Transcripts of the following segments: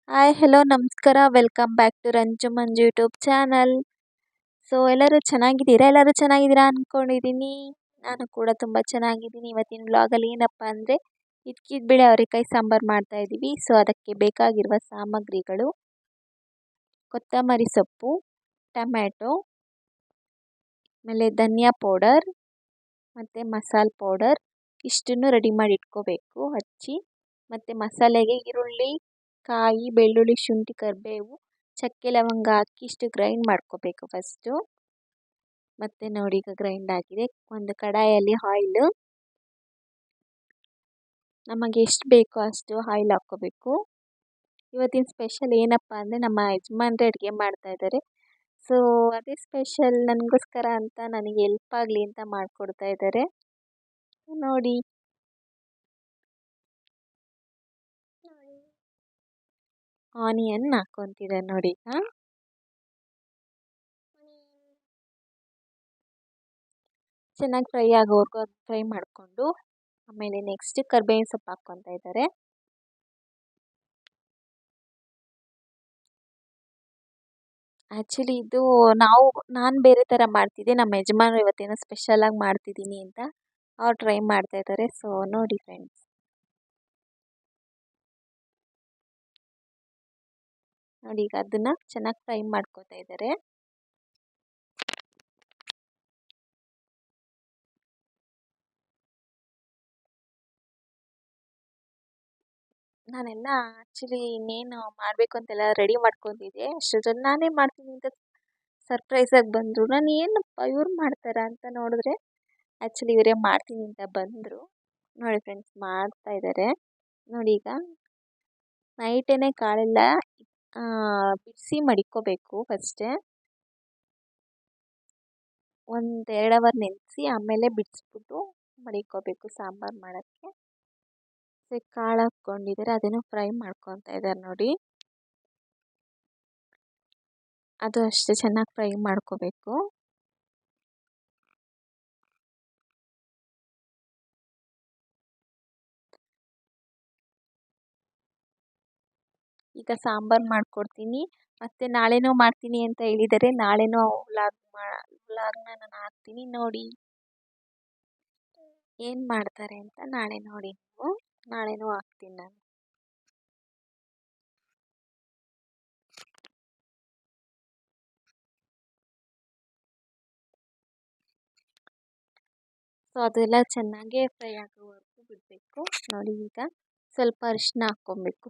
Hi hello ನಮಸ್ಕಾರ welcome back to Ranju Manju YouTube channel. ಎಲ್ಲರೂ ಚೆನ್ನಾಗಿದ್ದೀರಾ? ಎಲ್ಲರೂ ಚೆನ್ನಾಗಿದ್ದೀರಾ ಅಂದ್ಕೊಂಡಿದ್ದೀನಿ. ನಾನು ಕೂಡ ತುಂಬ ಚೆನ್ನಾಗಿದ್ದೀನಿ. ಇವತ್ತಿನ ವ್ಲಾಗಲ್ಲಿ ಏನಪ್ಪ ಅಂದರೆ ಇದ್ಕಿದ ಬೇಳೆ ಅವರೆಕಾಯಿ ಸಾಂಬಾರು ಮಾಡ್ತಾಯಿದ್ದೀವಿ. ಅದಕ್ಕೆ ಬೇಕಾಗಿರುವ ಸಾಮಗ್ರಿಗಳು: ಕೊತ್ತಂಬರಿ ಸೊಪ್ಪು, ಟೊಮ್ಯಾಟೊ, ಆಮೇಲೆ ಧನಿಯಾ ಪೌಡರ್ ಮತ್ತು ಮಸಾಲೆ ಪೌಡರ್ ಇಷ್ಟನ್ನು ರೆಡಿ ಮಾಡಿ ಇಟ್ಕೋಬೇಕು ಹಚ್ಚಿ. ಮತ್ತು ಮಸಾಲೆಗೆ ಈರುಳ್ಳಿ, ಕಾಯಿ, ಬೆಳ್ಳುಳ್ಳಿ, ಶುಂಠಿ, ಕರಿಬೇವು, ಚಕ್ಕೆ ಲವಂಗ ಹಾಕಿ ಇಷ್ಟು ಗ್ರೈಂಡ್ ಮಾಡ್ಕೋಬೇಕು ಫಸ್ಟು. ಮತ್ತು ನೋಡಿ ಈಗ ಗ್ರೈಂಡ್ ಆಗಿದೆ. ಒಂದು ಕಡಾಯಲ್ಲಿ ಆಯಿಲ್, ನಮಗೆ ಎಷ್ಟು ಬೇಕೋ ಅಷ್ಟು ಆಯಿಲ್ ಹಾಕ್ಕೋಬೇಕು. ಇವತ್ತಿನ ಸ್ಪೆಷಲ್ ಏನಪ್ಪ ಅಂದರೆ ನಮ್ಮ ಯಜಮಾನ್ರೆ ಅಡುಗೆ ಮಾಡ್ತಾಯಿದ್ದಾರೆ. ಅದೇ ಸ್ಪೆಷಲ್ ನನಗೋಸ್ಕರ ಅಂತ, ನನಗೆ ಹೆಲ್ಪ್ ಆಗಲಿ ಅಂತ ಮಾಡಿಕೊಡ್ತಾ ಇದ್ದಾರೆ ನೋಡಿ. ಆನಿಯನ್ ಹಾಕ್ಕೊತಿದ್ದಾರೆ ನೋಡಿ. ಈಗ ಚೆನ್ನಾಗಿ ಫ್ರೈ ಆಗೋವರೆಗೂ ಅದು ಫ್ರೈ ಮಾಡಿಕೊಂಡು ಆಮೇಲೆ ನೆಕ್ಸ್ಟ್ ಕರ್ಬೇವಿನ ಸೊಪ್ಪು ಹಾಕ್ಕೊತಾ ಇದ್ದಾರೆ. ಆ್ಯಕ್ಚುಲಿ ಇದು ನಾನು ಬೇರೆ ಥರ ಮಾಡ್ತಿದ್ದೆ. ನಮ್ಮ ಯಜಮಾನರು ಇವತ್ತೇನೋ ಸ್ಪೆಷಲಾಗಿ ಮಾಡ್ತಿದ್ದೀನಿ ಅಂತ ಅವ್ರು ಟ್ರೈ ಮಾಡ್ತಾ ಇದ್ದಾರೆ. ನೋಡಿ ಫ್ರೆಂಡ್ಸ್, ನೋಡಿ ಈಗ ಅದನ್ನು ಚೆನ್ನಾಗಿ ಫ್ರೈ ಮಾಡ್ಕೋತಾ ಇದ್ದಾರೆ. ನಾನೆಲ್ಲ ಆ್ಯಕ್ಚುಲಿ ಇನ್ನೇನು ಮಾಡಬೇಕು ಅಂತೆಲ್ಲ ರೆಡಿ ಮಾಡ್ಕೊತಿದ್ದೆ. ಅಷ್ಟರಲ್ಲಿ ನಾನೇ ಮಾಡ್ತೀನಿ ಅಂತ ಸರ್ಪ್ರೈಸಾಗಿ ಬಂದರು. ನಾನು ಏನಪ್ಪ ಇವ್ರು ಮಾಡ್ತಾರಾ ಅಂತ ನೋಡಿದ್ರೆ ಆ್ಯಕ್ಚುಲಿ ಇವರೇ ಮಾಡ್ತೀನಿ ಅಂತ ಬಂದರು. ನೋಡಿ ಫ್ರೆಂಡ್ಸ್, ಮಾಡ್ತಾ ಇದ್ದಾರೆ ನೋಡಿ. ಈಗ ನೈಟೇ ಕಾಳೆಲ್ಲ ಬಿಡಿಸಿ ಮಡಿಕೋಬೇಕು. ಫಸ್ಟೇ 1-2 ಅವರ್ ನೆನೆಸಿ ಆಮೇಲೆ ಬಿಡಿಸ್ಬಿಟ್ಟು ಮಡಿಕೋಬೇಕು ಸಾಂಬಾರು ಮಾಡೋಕ್ಕೆ. ಕಾಳು ಹಾಕ್ಕೊಂಡಿದ್ದಾರೆ, ಅದನ್ನು ಫ್ರೈ ಮಾಡ್ಕೊತಾ ಇದ್ದಾರೆ ನೋಡಿ. ಅದು ಅಷ್ಟೇ ಚೆನ್ನಾಗಿ ಫ್ರೈ ಮಾಡ್ಕೋಬೇಕು. ಈಗ ಸಾಂಬಾರು ಮಾಡಿಕೊಡ್ತೀನಿ. ಮತ್ತು ನಾಳೆನೂ ಮಾಡ್ತೀನಿ ಅಂತ ಹೇಳಿದ್ದಾರೆ. ನಾಳೆನೂ ವ್ಲಾಗ್ನ ನಾನು ಹಾಕ್ತೀನಿ ನೋಡಿ. ಏನು ಮಾಡ್ತಾರೆ ಅಂತ ನಾಳೆ ನೋಡಿ ನೀವು. ನಾಳೆನೂ ಹಾಕ್ತೀನಿ ನಾನು. ಅದೆಲ್ಲ ಚೆನ್ನಾಗೇ ಫ್ರೈ ಆಗೋವರೆಗೂ ಬಿಡಬೇಕು ನೋಡಿ. ಈಗ ಸ್ವಲ್ಪ ಅರಿಶಿನ ಹಾಕ್ಕೊಬೇಕು.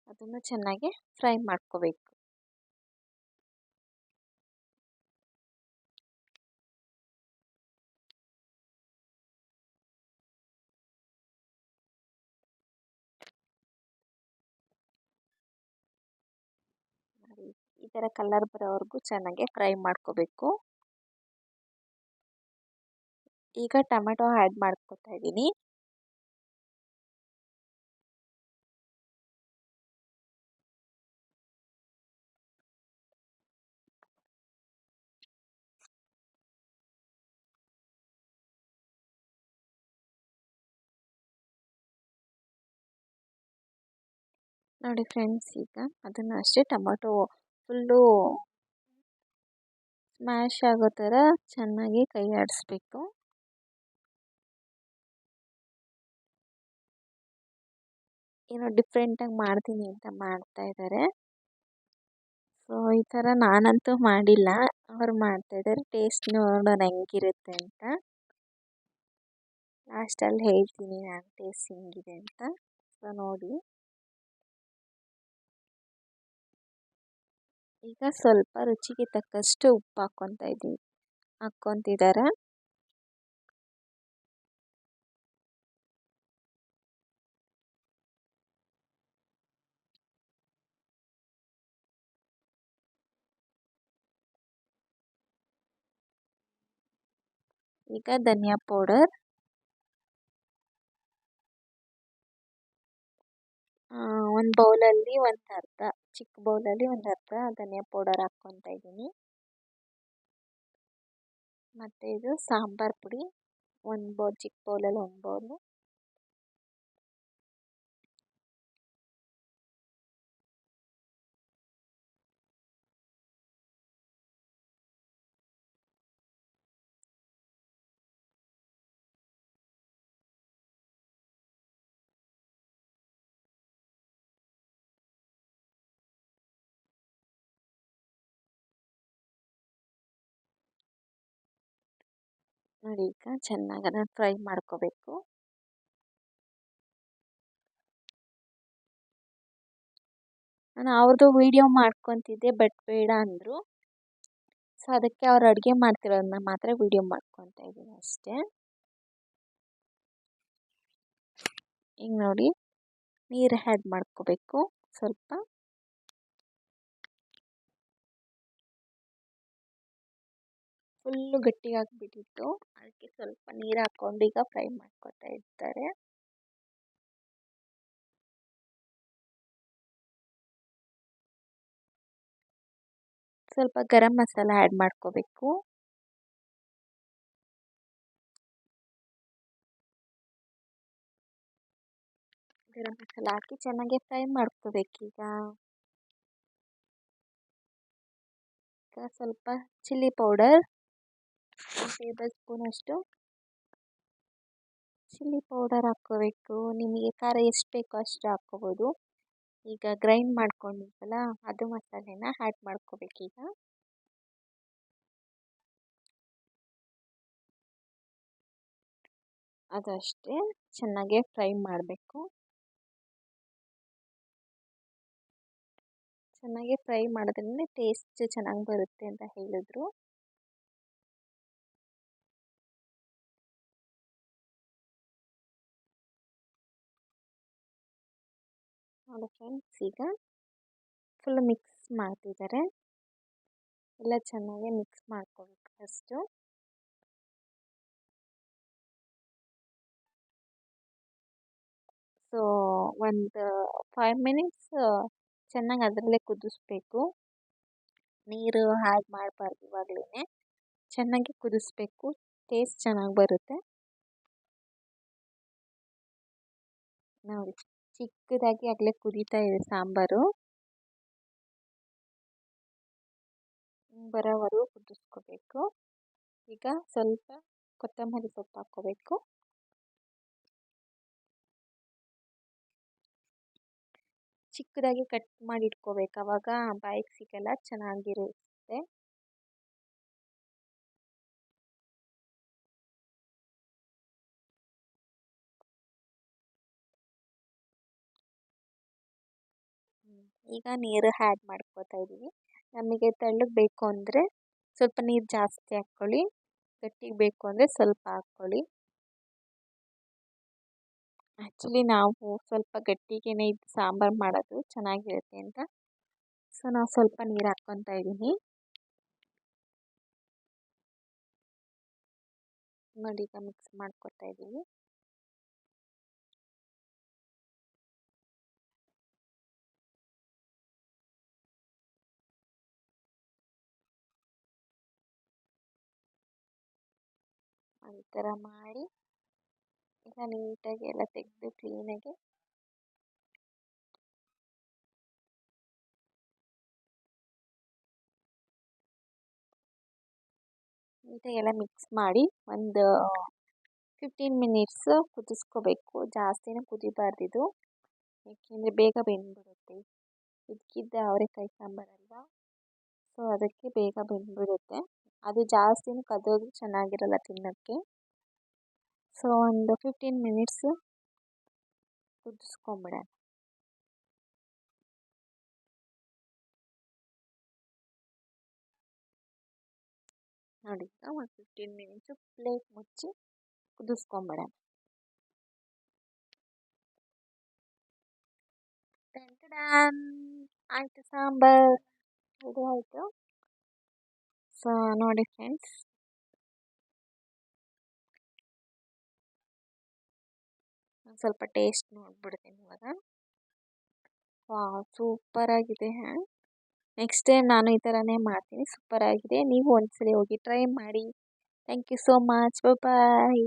ಅದನ್ನು ಚೆನ್ನಾಗಿ ಫ್ರೈ ಮಾಡ್ಕೋಬೇಕು. ಈ ಥರ ಕಲರ್ ಬರೋವರೆಗೂ ಚೆನ್ನಾಗಿ ಫ್ರೈ ಮಾಡ್ಕೋಬೇಕು. ಈಗ ಟೊಮೆಟೊ ಆ್ಯಡ್ ಮಾಡ್ಕೊತಾ ಇದ್ದೀನಿ. ನೋಡಿ ಫ್ರೆಂಡ್ಸ್, ಈಗ ಅದನ್ನು ಅಷ್ಟೇ ಟೊಮೆಟೊ ಫುಲ್ಲು ಸ್ಮ್ಯಾಶ್ ಆಗೋ ಥರ ಚೆನ್ನಾಗಿ ಕೈ ಆಡಿಸ್ಬೇಕು. ಏನೋ ಡಿಫ್ರೆಂಟಾಗಿ ಮಾಡ್ತೀನಿ ಅಂತ ಮಾಡ್ತಾ ಇದ್ದಾರೆ. ಈ ಥರ ನಾನಂತೂ ಮಾಡಿಲ್ಲ, ಅವ್ರು ಮಾಡ್ತಾಯಿದ್ದಾರೆ. ಟೇಸ್ಟ್ ನೋಡೋಣ ಹೆಂಗಿರುತ್ತೆ ಅಂತ. ಲಾಸ್ಟಲ್ಲಿ ಹೇಳ್ತೀನಿ ನಾನು ಟೇಸ್ಟ್ ಹೆಂಗಿದೆ ಅಂತ. ನೋಡಿ, ಈಗ ಸ್ವಲ್ಪ ರುಚಿಗೆ ತಕ್ಕಷ್ಟು ಉಪ್ಪು ಹಾಕ್ಕೊತಿದ್ದಾರೆ. ಈಗ ಧನಿಯಾ ಪೌಡರ್, ಒಂದು ಬೌಲಲ್ಲಿ ಚಿಕ್ಕ ಬೌಲಲ್ಲಿ ಒಂದು ಅರ್ಧ ಧನಿಯಾ ಪೌಡರ್ ಹಾಕ್ಕೊತಾ ಇದ್ದೀನಿ. ಮತ್ತು ಇದು ಸಾಂಬಾರು ಪುಡಿ ಚಿಕ್ಕ ಬೌಲಲ್ಲಿ 1 ಬೌಲು. ನೋಡಿ ಈಗ ಚೆನ್ನಾಗಿ ಅದನ್ನು ಫ್ರೈ ಮಾಡ್ಕೋಬೇಕು. ನಾನು ಅವ್ರದ್ದು ವಿಡಿಯೋ ಮಾಡ್ಕೊತಿದ್ದೆ ಬಟ್ ಬೇಡ ಅಂದರು. ಸೊ ಅದಕ್ಕೆ ಅವ್ರು ಅಡುಗೆ ಮಾಡ್ತಿರೋದನ್ನ ಮಾತ್ರ ವಿಡಿಯೋ ಮಾಡ್ಕೊತಾ ಇದ್ದೀನಿ ಅಷ್ಟೇ. ಈಗ ನೋಡಿ ನೀರು ಆ್ಯಡ್ ಮಾಡ್ಕೋಬೇಕು ಸ್ವಲ್ಪ. ಫುಲ್ಲು ಗಟ್ಟಿಯಾಗಿಬಿಟ್ಟಿತ್ತು, ಅದಕ್ಕೆ ಸ್ವಲ್ಪ ನೀರು ಹಾಕ್ಕೊಂಡು ಈಗ ಫ್ರೈ ಮಾಡ್ಕೊತಾ ಇರ್ತಾರೆ. ಸ್ವಲ್ಪ ಗರಂ ಮಸಾಲ ಆ್ಯಡ್ ಮಾಡ್ಕೋಬೇಕು. ಗರಂ ಮಸಾಲ ಹಾಕಿ ಚೆನ್ನಾಗಿ ಫ್ರೈ ಮಾಡ್ಕೋಬೇಕೀಗ. ಈಗ ಸ್ವಲ್ಪ ಚಿಲ್ಲಿ ಪೌಡರ್ 1 ಟೇಬಲ್ ಸ್ಪೂನ್ ಅಷ್ಟು ಚಿಲ್ಲಿ ಪೌಡರ್ ಹಾಕ್ಕೋಬೇಕು. ನಿಮಗೆ ಖಾರ ಎಷ್ಟು ಬೇಕೋ ಅಷ್ಟು ಹಾಕ್ಕೋಬೋದು. ಈಗ ಗ್ರೈಂಡ್ ಮಾಡ್ಕೊಂಡಿದ್ದಲ್ಲ ಅದು ಮಸಾಲೆನ ಆ್ಯಡ್ ಮಾಡ್ಕೋಬೇಕೀಗ. ಅದಷ್ಟೇ ಚೆನ್ನಾಗೆ ಫ್ರೈ ಮಾಡಬೇಕು. ಚೆನ್ನಾಗಿ ಫ್ರೈ ಮಾಡೋದ್ರಿಂದ ಟೇಸ್ಟ್ ಚೆನ್ನಾಗಿ ಬರುತ್ತೆ ಅಂತ ಹೇಳಿದ್ರು. ನೋಡಿ ಫ್ರೆಂಡ್ಸ್, ಈಗ ಫುಲ್ ಮಿಕ್ಸ್ ಮಾಡ್ತಿದ್ದಾರೆ. ಎಲ್ಲ ಚೆನ್ನಾಗಿ ಮಿಕ್ಸ್ ಮಾಡ್ಕೋಬೇಕು ಫಸ್ಟು. ಸೊ ಒಂದು 5 ಮಿನಿಟ್ಸ್ ಚೆನ್ನಾಗಿ ಅದರಲ್ಲೇ ಕುದಿಸ್ಬೇಕು. ನೀರು ಆ್ಯಡ್ ಮಾಡಬಾರ್ದು, ಇವಾಗಲೇ ಚೆನ್ನಾಗಿ ಕುದಿಸ್ಬೇಕು, ಟೇಸ್ಟ್ ಚೆನ್ನಾಗಿ ಬರುತ್ತೆ. ನೋಡಿ ಚಿಕ್ಕದಾಗಿ ಆಗಲೇ ಕುದೀತಾ ಇದೆ ಸಾಂಬಾರು. ಬರೋವರೆಗೂ ಕುದಿಸ್ಕೋಬೇಕು. ಈಗ ಸ್ವಲ್ಪ ಕೊತ್ತಂಬರಿ ಸೊಪ್ಪು ಹಾಕ್ಕೋಬೇಕು. ಚಿಕ್ಕದಾಗಿ ಕಟ್ ಮಾಡಿ ಇಟ್ಕೋಬೇಕು, ಆವಾಗ ಬಾಯಿಗೆ ಸಿಗಲ್ಲ, ಚೆನ್ನಾಗಿರುತ್ತೆ. ಈಗ ನೀರು ಆ್ಯಡ್ ಮಾಡ್ಕೋತಾ ಇದ್ದೀವಿ. ನಮಗೆ ತೆಳ್ಳಗೆ ಬೇಕು ಅಂದರೆ ಸ್ವಲ್ಪ ನೀರು ಜಾಸ್ತಿ ಹಾಕ್ಕೊಳ್ಳಿ, ಗಟ್ಟಿಗೆ ಬೇಕು ಅಂದರೆ ಸ್ವಲ್ಪ ಹಾಕ್ಕೊಳ್ಳಿ. ಆ್ಯಕ್ಚುಲಿ ನಾವು ಸ್ವಲ್ಪ ಗಟ್ಟಿಗೆನೇ ಇದು ಸಾಂಬಾರು ಮಾಡೋದು ಚೆನ್ನಾಗಿರುತ್ತೆ ಅಂತ. ಸೊ ನಾವು ಸ್ವಲ್ಪ ನೀರು ಹಾಕ್ಕೊತಾ ಇದ್ದೀನಿ. ನೋಡಿ ಈಗ ಮಿಕ್ಸ್ ಮಾಡ್ಕೊತಾ ಇದ್ದೀವಿ. ಈ ಥರ ಮಾಡಿ ಈಗ ನೀಟಾಗಿ ಎಲ್ಲ ತೆಗೆದು ಕ್ಲೀನಾಗಿ ನೀಟಾಗಿ ಎಲ್ಲ ಮಿಕ್ಸ್ ಮಾಡಿ ಒಂದು 15 ಮಿನಿಟ್ಸ್ ಕುದಿಸ್ಕೋಬೇಕು. ಜಾಸ್ತಿನೂ ಕುದಿಬಾರ್ದಿದು, ಏಕೆಂದರೆ ಬೇಗ ಬೆಂದ್ಬಿಡುತ್ತೆ. ಇದಕ್ಕಿದ್ದ ಅವರೆಕಾಯಿ ಸಾಂಬಾರಲ್ವಾ, ಸೊ ಅದಕ್ಕೆ ಬೇಗ ಬೆಂದ್ಬಿಡುತ್ತೆ. ಅದು ಜಾಸ್ತಿನೂ ಕದೋದು ಚೆನ್ನಾಗಿರಲ್ಲ ತಿನ್ನೋಕ್ಕೆ. ಸೊ ಒಂದು 15 ಮಿನಿಟ್ಸು ಕುದಿಸ್ಕೊಂಬಿಡೋಣ. ನೋಡಿ ಈಗ ಒಂದು 15 ಮಿನಿಟ್ಸು ಪ್ಲೇಟ್ ಮುಚ್ಚಿ ಕುದಿಸ್ಕೊಂಬಿಡೋಣ. ಆಯಿತು, ಸಾಂಬಾರು ರೆಡಿ ಆಯಿತು. ಸೊ ನೋಡಿ ಫ್ರೆಂಡ್ಸ್, ಸ್ವಲ್ಪ ಟೇಸ್ಟ್ ನೋಡ್ಬಿಡ್ತೀನಿ ಇವಾಗ. ಸೂಪರಾಗಿದೆ. ನೆಕ್ಸ್ಟ್ ಟೈಮ್ ನಾನು ಈ ಥರನೇ ಮಾಡ್ತೀನಿ. ಸೂಪರಾಗಿದೆ, ನೀವು ಒಂದ್ಸಲಿ ಹೋಗಿ ಟ್ರೈ ಮಾಡಿ. Thank you so much, bye.